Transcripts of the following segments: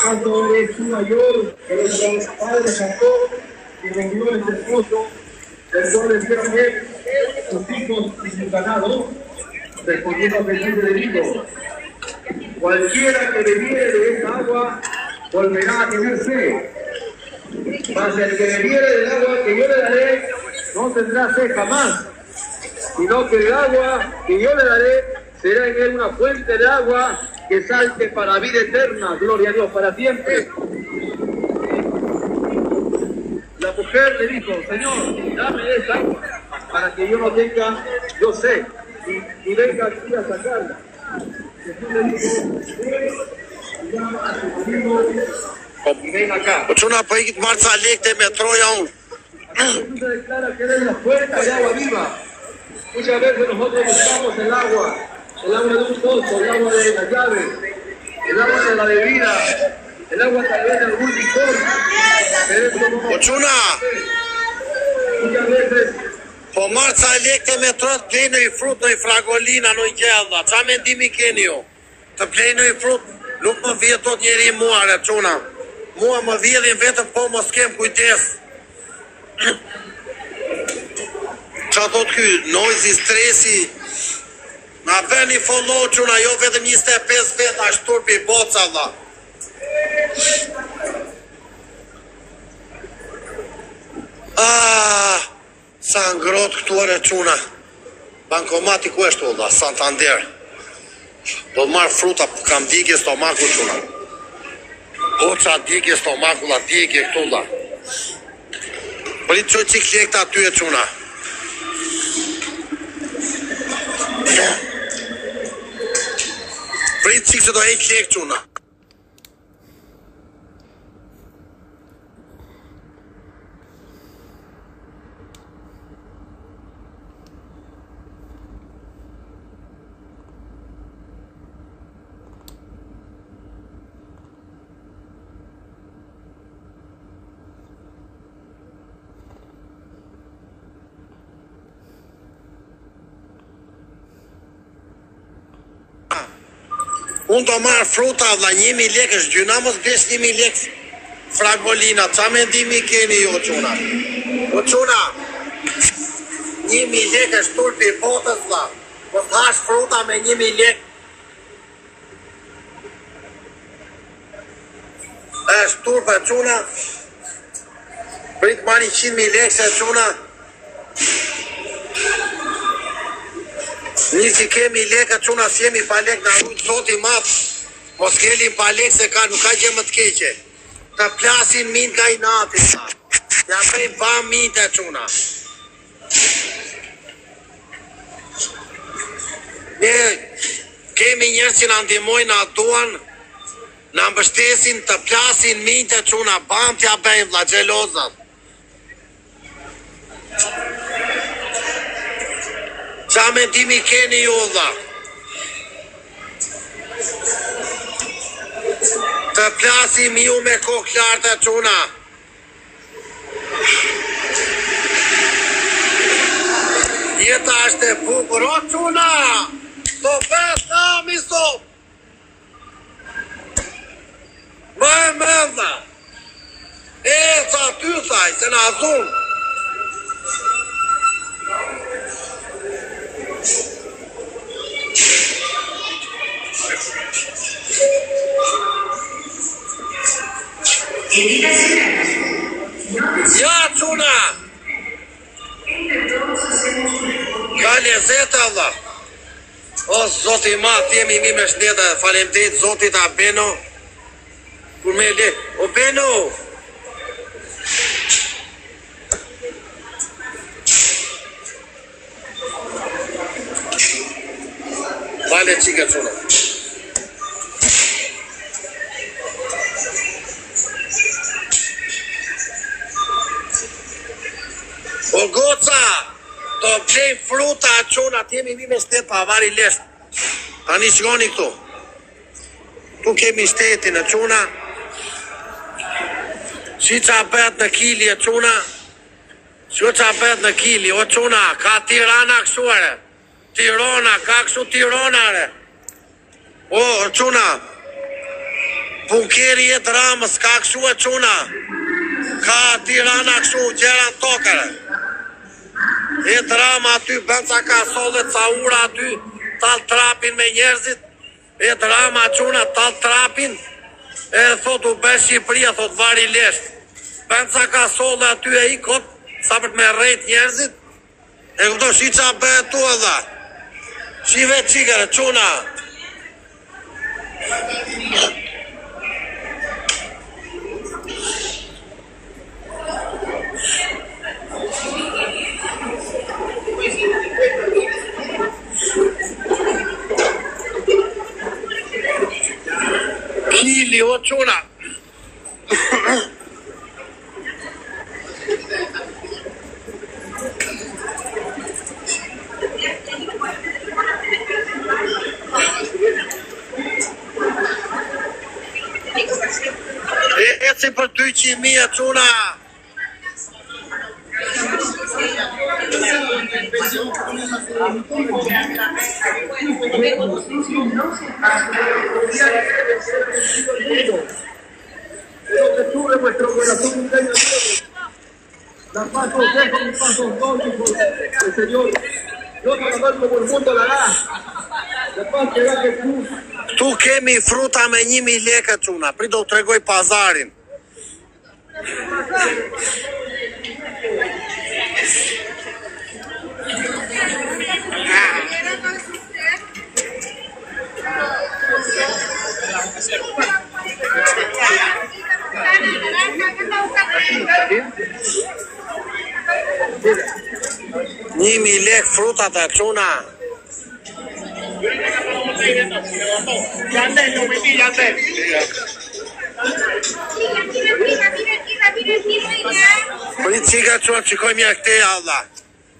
Tanto es su mayor que los padres Jacob y vendió el esposo, el cual le dieron él, sus hijos y su ganado, respondiendo a Jesús le dijo: cualquiera que bebiere de esta agua volverá a tener sed, mas el que bebiere del agua que yo le daré no tendrá sed jamás, sino que el agua que yo le daré será en él una fuente de agua que salte para vida eterna, gloria a Dios, para siempre. La mujer le dijo: Señor, dame esa agua para que yo no tenga, yo sé, y venga aquí a sacarla. Jesús le dijo: llama a su marido y ven acá. Jesús se declara que él es la fuente de agua viva. Muchas veces nosotros buscamos el agua de un pozo, el agua de la llave, el agua de la bebida, el agua tal vez de algún licor. Pero eso no. Muchas veces. Po marë ca lekte me trot, plej në i frut, në i fragolina, në i gjella. Qa mendimi keni ju? Të plej në i frut, nuk më vjetë tot njeri mua, re quna. Mua më vjedhin vetëm po mos kem kujtes. Qa thot ky, noizi, stresi, na bëni follow quna, jo vetëm 25 veta, shturpi boca dha. Sa ngrot këtu e quna. Bankomati ku është ulla, Santander. Do të marrë fruta, kam digje stomaku quna. O qa digje stomaku, la digje këtu ulla. Prit qoj qik lekta aty e quna. Prit qik që do e lek quna. Unë do marrë fruta dhe 1.000 lekë është gjyna, mos besh 1.000 lekë fragolina. Qa mendimi keni jo, quna? O quna, 1.000 lekë është turpi i botës dhe. Mos hash fruta me 1.000 lekë. është turpa quna. Prit mani 100.000 lekë se quna. Nisi kemi lekë quna, s'jemi pa lekë, na rujtë zoti matë. Mos kelim pa lekë se ka, nuk ka gjë më të keqe. Të plasin min ka i nati, sa. Ja pejmë ba min të quna. Ne kemi njërë që në ndimojnë, na duan, na mbështesin të plasin min të quna, bam t'ja bëjmë, la gjelozat. Qa mendimi keni ju dha? Të plasim ju me kokë lartë e quna. Jeta është e bukur, o quna! Do bet nami stop! Ma e mëndha! E ca ty thaj, se na zunë! Ja, quna! Ka lezet, Allah! O, zoti ma, tjemi mi me shneta, falemdejt zotit a Beno, kur me le... O, Beno! Fale qika, quna. O goca, do blejmë fruta quna, t'jemi mi me shtet pa avari lesht. Tani shkoni këtu. Tu kemi shtetin e quna. Si qa bet në kili e quna? Si qa bet në kili, o quna, ka Tirana këshuare. Tirana, ka këshu Tiranare. O quna, bunkeri e Ramës, ka këshu e quna. Ka Tirana këshu, gjera në tokere. E Rama aty, benca ka sollet, ca ura aty, tal trapin me njerëzit. E Rama quna, tal trapin. E thot u be Shqipëria, thot vari lesht. Benca ka solde aty e i kot, sa për të me rejt njerëzit. E këto shi qa bëhe tu edhe. Shi vetë qikere, quna. Kili, o quna. E si për 200.000 quna. Lo que sube vuestro corazón un año nuevo. La paz os dejo, mi paz os doy, dijo el Señor. Yo te la doy como el mundo la da. La paz que da Jesús. Tu kemi fruta me 1.000 lekë quna, pri do të tregoj pazarin. Një lek frutat e quna. Për i qika quna, qikojmë ja këte, Allah.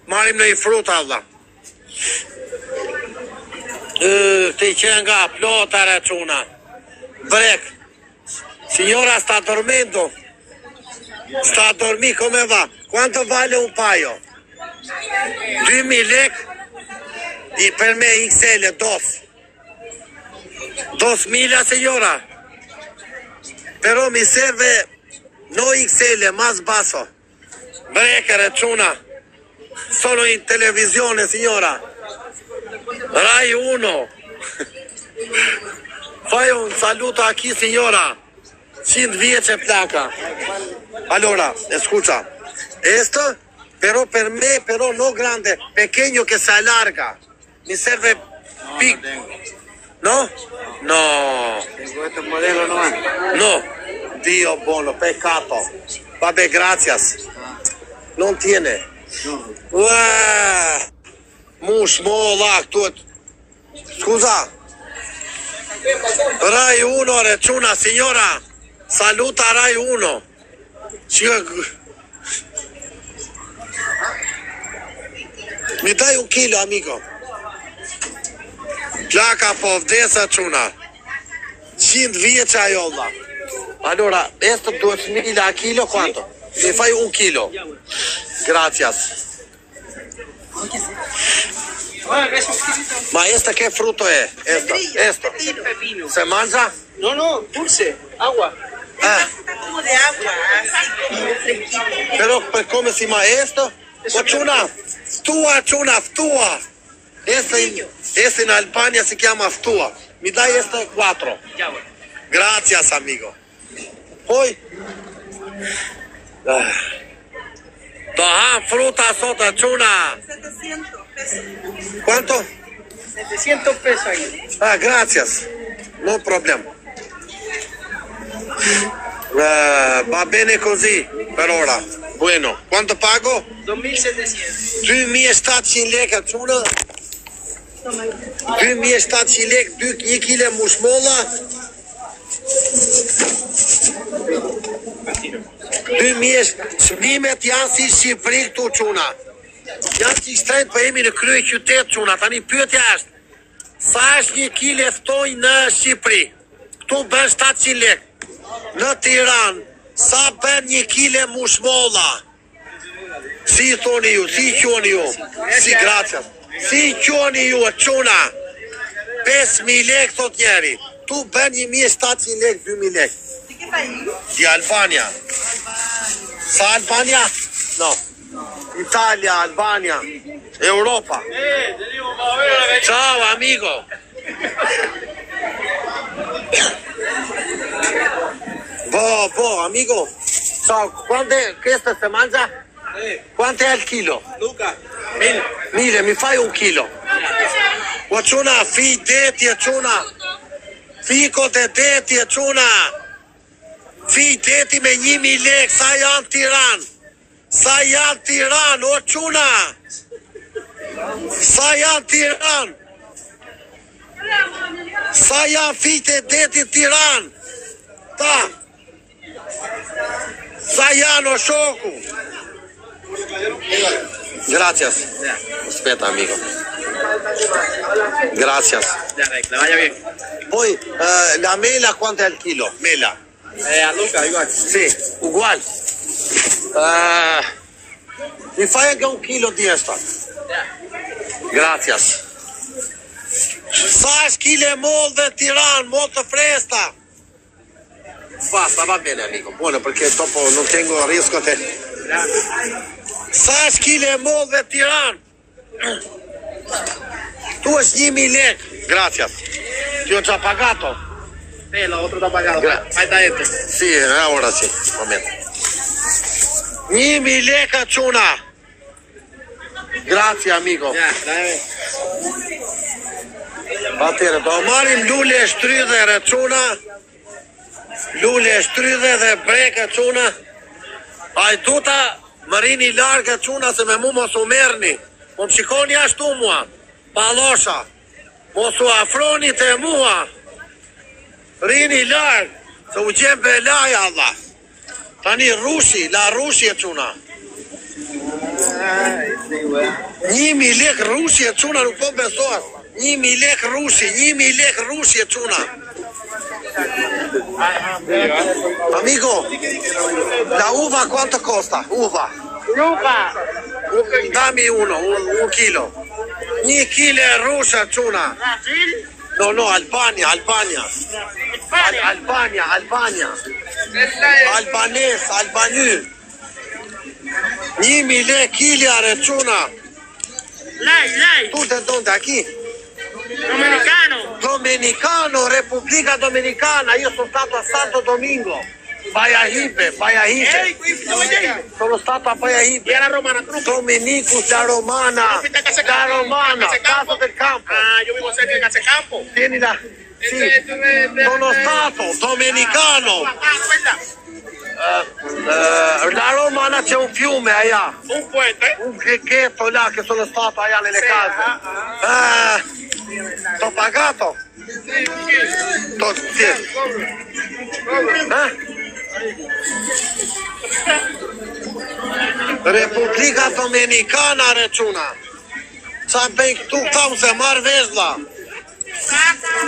Marim në i frut, Allah. Te i qenë nga plotare quna. Brek. Signora sta dormendo. Sta a dormire come va? Quanto vale un paio? 2.000 lek. Y per me XL 2. 2.000 signora. Pero mi serve no XL, más basso. Brekere čuna. Sono in televisione signora. Rai 1. Fai un saluto a chi signora. 100 vjeçe plaka. Allora, escucha. Esto, pero per me, pero no grande, pequeño que se alarga. Mi serve big. ¿No? No. Tengo este modelo nomás. No. Dio buono, peccato. Vabbè, gracias. Non tiene. Mush, molla, këtu. Scusa. Rai 1, recuna, signora. Saluta Rai 1. Mi dai un chilo, amico. Plaka po vdesa quna. 100 vjeçe ajo Allah. Allora, esto 2.000 a kilo, quanto? Mi fai un chilo. Gracias. Ma esta che frutto è? Esto. ¿Se mangia? No, no, dulce, agua. Como de agua, así como fresquito. Pero come si llama esto? Chuna, chuna, ftua. Este en Albania se llama ftua. Mi dai esto 4. Gracias, amigo. Poi. Fruta sota, chuna. 700 pesos. ¿Cuánto? 700 pesos ahí. Gracias. No problema. Va bene così per ora. Bueno, quanto pago? 2.700. 2.700 lekë çuna. 2.700 lekë, 1 kile mushmolla. 2.000 çmimet janë si Shqipëri këtu çuna. Janë si shtrenjtë, po jemi në krye qytet çuna. Tani pyetja është, sa është 1 kile ftonj në Shqipëri? Këtu bën 700 lekë. Në Tiranë Sa bën 1 kile mushmolla? Si thoni ju, si qoni ju? Si gracias. Si qoni ju, çuna? 5.000 lek thot njeri. Tu bën 1.700 lek, 2.000 lek. Di Albania. Sa Albania? No. Italia, Albania, Europa. Ciao amigo. Amigo. Ciao, questa se mangia? Quanto è al chilo? Luca. 1000, mi fai 1 chilo? Quna, fi deti e quna. Fiko të deti e quna. Fi deti me 1.000 lek, sa janë Tiran? Sa janë Tiran, o quna? Sa janë Tiran? Sa janë fite e deti Tiran? Ta. Sa janë o shoku? Gracias. Aspetta, amigo. Gracias. Ya, que vaya bien. Poi, la mela quanto è al chilo? Mela. A Luca, igual. Sì, uguale. Mi fai anche 1 chilo di esta. Gracias. Sa chile molle Tiran, molto fresca. Basta, va bene amico, buono perché dopo non tengo riesco a te. Sa chile molle Tiran. Tu es 1.000 lek. Gracias. Ti ho già pagato. Sí, lo otro está pagado. Ahí está este. Sì, ora sì, momento. 1.000 lek çuna. Grazie amico. Ya, dame. Atëre, do marim lule shtrydhe re çuna. Lule shtrydhe dhe breke çuna. Ai duta më rini largë çuna se me mu mos u merrni. Po më shikoni ashtu mua. Pallosha. Mos u afroni te mua. Rini larg, se u gjem belaja Allah. Tani rushi, la rushi e çuna. 1.000 lek rushi e çuna, nuk po besohet. 1.000 lek rushi, 1.000 lek rushi e çuna. Amigo, la uva quanto costa? Uva. Luca. Dammi un chilo. 1 chilo rusha çuna. Brasil. No, Albania. Albania. Albanes, albany. 1.000 lek kilja re çuna. Lei. Tutte donde aquí? Domenicano, Repubblica Dominicana. Io sono stato a Santo Domingo. Bayahibe. Sono stato a Bayahibe. Y a la Romana, ¿tú no? Dominicus da Romana. Da Romana, Casa del Campo. Ah, yo vivo cerca de Casecampo. Tieni là. Sì. Sono stato domenicano. Da Romana c'è un fiume allá. Un puente. Un ghetto là che sono stato allá nelle case. T'ho pagato? Sì. Repubblica Dominicana reçuna. Qa bëjnë këtu kam se marrë vezla.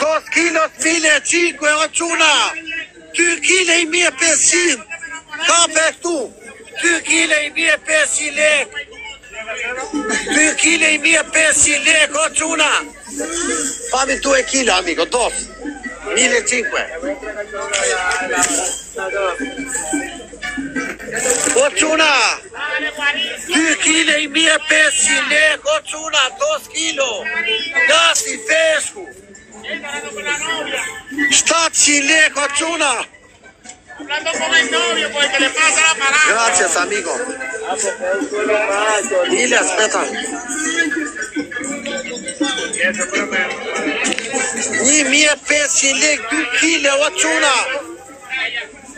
2 kilos 1.500 o quna. 2 kile i 1.500. Ka be këtu. 2 kile i 1.500 lek. 2 kile i 1.500 lek o quna. Fami 2 kilo amico, 2. 1.500. O quna. 2 kile i 1.500 lek o quna. 2 kilo. Gasi feshku. 700 lek o quna. Hablando con el novio, porque le pasa la parada. Gracias amigo. Dile aspetta. 1.500 lek 2 kile o quna.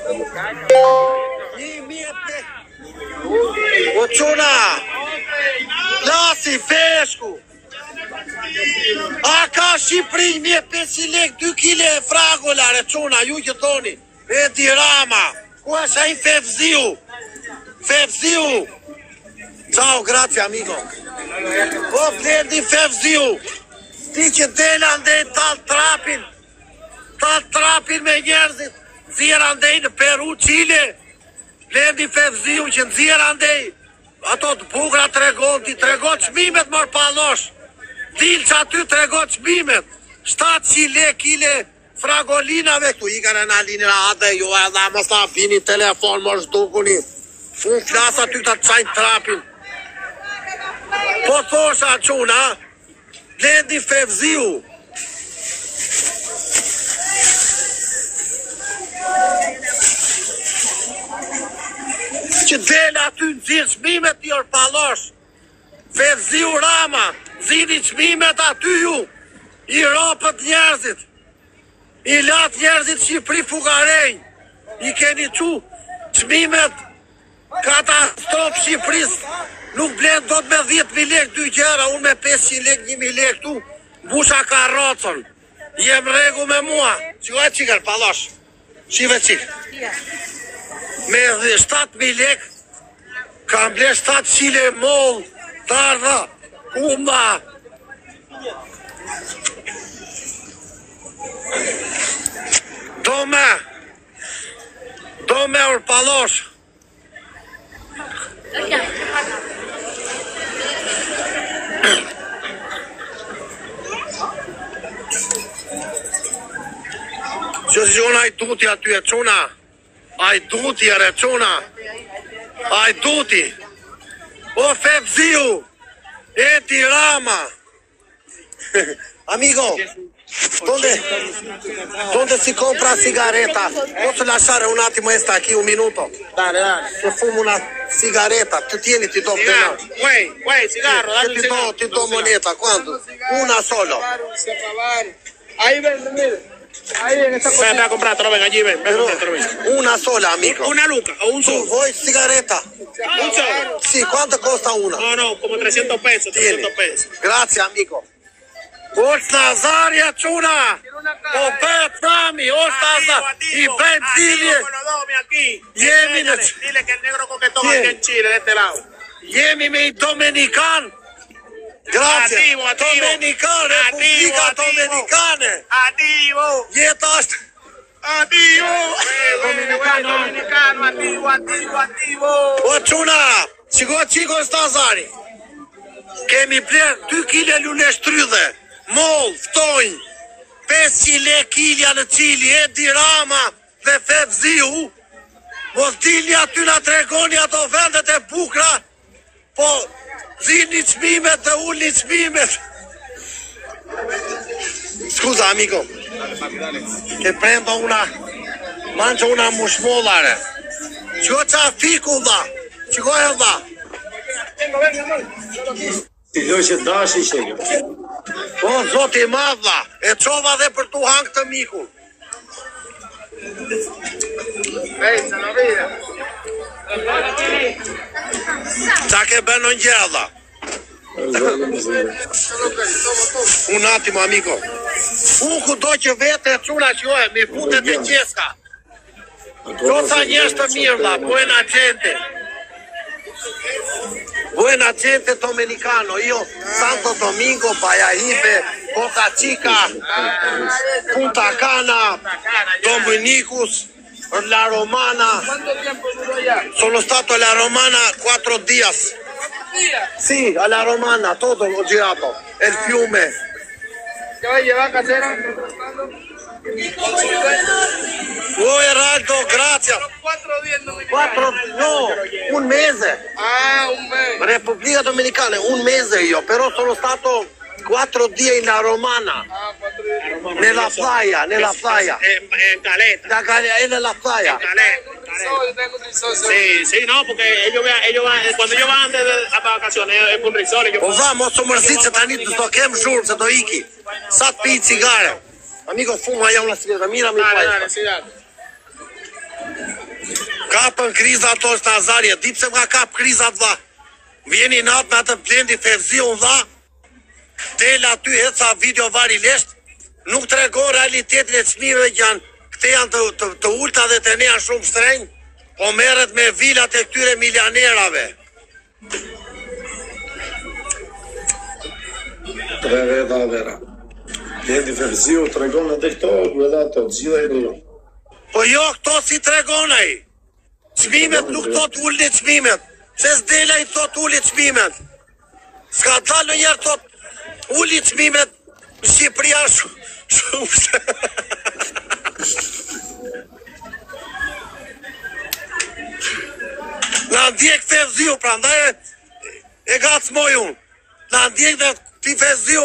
1.500 o quna. Lasi feshku. A ka Shqipëri 1.500 lek 2 kile fragola re quna, ju që thoni. Edi Rama, ku është ai Fevziu? Ciao, grazie amico. Po Blendi Fevziu, ti që dela ndej tal trapin me njerëzit, zira ndej në Peru, Chile, Blendi Fevziu që nxjerr andej ato të bukura tregon çmimet mor pallosh. Dil që aty tregon çmimet. 700 lekë kile fragolinave këtu i kanë analinë atë ju edhe mos ta vini telefon mos dukuni. Unë flas aty ta çajn trapin. Po thosha çuna, Blendi Fevziu. Që del aty në zirë çmimet i orpallosh. Fevziu Rama, zini çmimet aty ju. I ropët njerëzit. I lat njerëzit Shqipëri fugarej. I keni qu çmimet katastrofë Shqipëris. Nuk blen do të me 10.000 lekë dy gjera, unë me 500 lekë, 1.000 lekë këtu. Busha karrocën. Jem regu me mua. Qikoj qikër, pallosh. Shive qikë. Me 7.000 lekë, kam ble 7 qile mollë, tardha, kumba. Do me orpallosh. Që si gjona i duti aty e quna. Ai duti e requna. Ai duti. O Fevziu. Eti Rama. Amigo. ¿Dónde si compra sigareta? Posso lasciare un attimo esta aquí un minuto? Dale. Che fumo una sigaretta. Tu tieni, ti do pena. Güey, cigarro, dale un cigarro. Ti do moneta. ¿Cuánto? Una solo. Ahí ven, mire. Ahí en esta cosa. Ven a comprártelo, ven allí, ven. Una sola, amigo. Una luca o un Tu solo. vuoi sigaretta? Un solo. Sì, quanto costa una? No, como 300 pesos, 300 pesos. Grazie, amico. Osh Nazaria Chuna. O bet nami, Osh Nazaria. I ben cilje. Dile que el negro coquetón aquí en Chile, de este lado. Jemi me i Dominikan. Grazie. Dominikan, Republika Dominikane. Ativo. Jeta është. Ativo. Dominicano, ativo. O Chuna, shiko qiko Stazari. Kemi bler 2 kile lule shtrydhe. Moll, ftojnë, 500 lekë kilja në Qili, Edi Rama dhe Fevziu, mos dilni aty na tregoni ato vendet e bukra, po zini çmimet dhe ulni çmimet. Scusa amico, che prendo mangio una mushmollare. Qiko qa fiku dha, qiko e dha. Ti do që dashi shekë. O, zoti madha, e qova dhe për tu hangë të mikun. Qa ke bënë në gjella? Un attimo, amico. Unë ku do që vete e quna që ojë, mi futet e qeska. Qosa njështë të mirë, dha, buena gente. Buena gente dominicano, io Santo Domingo, Bayahibe, Boca Chica, Punta Cana, Dominicus, La Romana. ¿Cuánto tiempo duró allá? Sono stato alla Romana 4 días. Sì, alla Romana, tutto ho girato. E il fiume. ¿Qué va a llevar casera? Oh Eraldo, grazie. 4 días dominicanos. Un mese. Ah, un mes. Repubblica Dominicana, un mese io, però sono stato 4 días in La Romana. Ah, 4 días. Nella playa. En Caleta. Nella playa. En Caleta. Yo tengo un resort. Sí, no, porque ellos van, cuando ellos van de vacaciones, es un resort. Po va, mos të mërzit se tani të do kem zhurmë, se do iki. Sa të pi cigare. Amigo, fuma ja una sigaretta, mira mi fai. Dale, sí, dale. Kapën kriza ato është Nazarje, di pse nga kap kriza të dha. Vjeni natë me atë Blendi Fevziu dha, del aty heca video varilisht, nuk tregon realitetin e çmimeve që janë, këte janë të ulta dhe të ne janë shumë shtrenjë, po merret me vilat e këtyre milionerave. Tre veta vera. Blendi Fevziu tregon edhe këto, edhe ato, gjitha i rrë. Po jo këto si tregon ai. Çmimet nuk thot ulni çmimet. Se s'dela i thot uli çmimet. S'ka dalë njërë thot uli çmimet në Shqipëria shumë. Na ndjek të vëziu, pra ndaj e gacmoj unë. Na ndjek dhe ti vëziu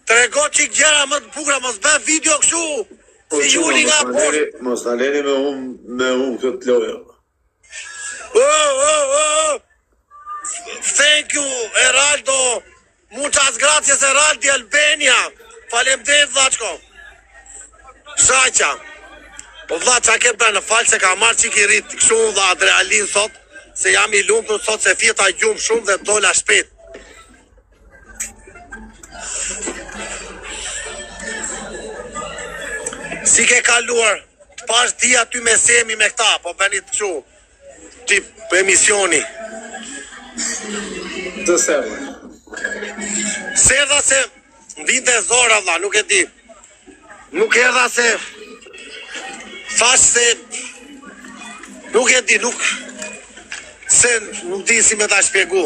të rego qik gjera më të bukra, mos bë video kështu. Si juli nga poshtë. Mos ta leni me këtë lojë. Thank you, Heraldo. Muchas gracias, Heraldi Albania. Faleminderit vllachko. Shaqa. Po vlla qa ke bërë në falë se ka marrë qik i rrit kështu dhe adrenalin sot, se jam i lumtur sot se fjeta gjumë shumë dhe dola shpejt. Si ke kaluar? Pash di aty me Semi me këta, po bëni të kështu tip emisioni. Të serve. Serdha se ndinte zora vlla, nuk e di. Nuk erdha se thash se nuk e di, nuk di si me ta shpjegu.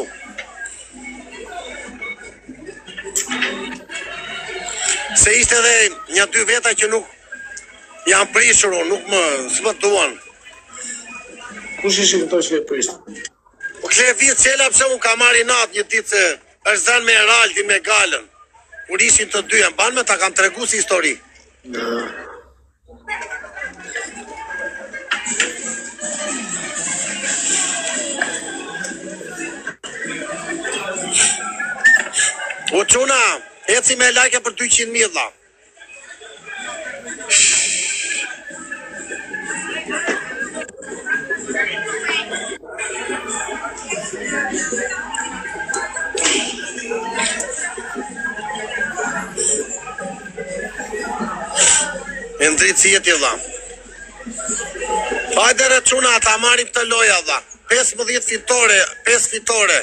Se ishte edhe një dy veta që nuk jam prishur, nuk s'më duan. Kush ishi këto që ke prishur? Po kle vit qela pse unë ka marri natë një ditë se është zënë me Heraldi me Galën. Kur ishin të dy, e mban me ta kam tregu si histori. O quna, eci me like për 200.000 dha. E ndritë si jeti dha. Hajde re quna, ta marim të loja dha. 15 fitore, 5 fitore.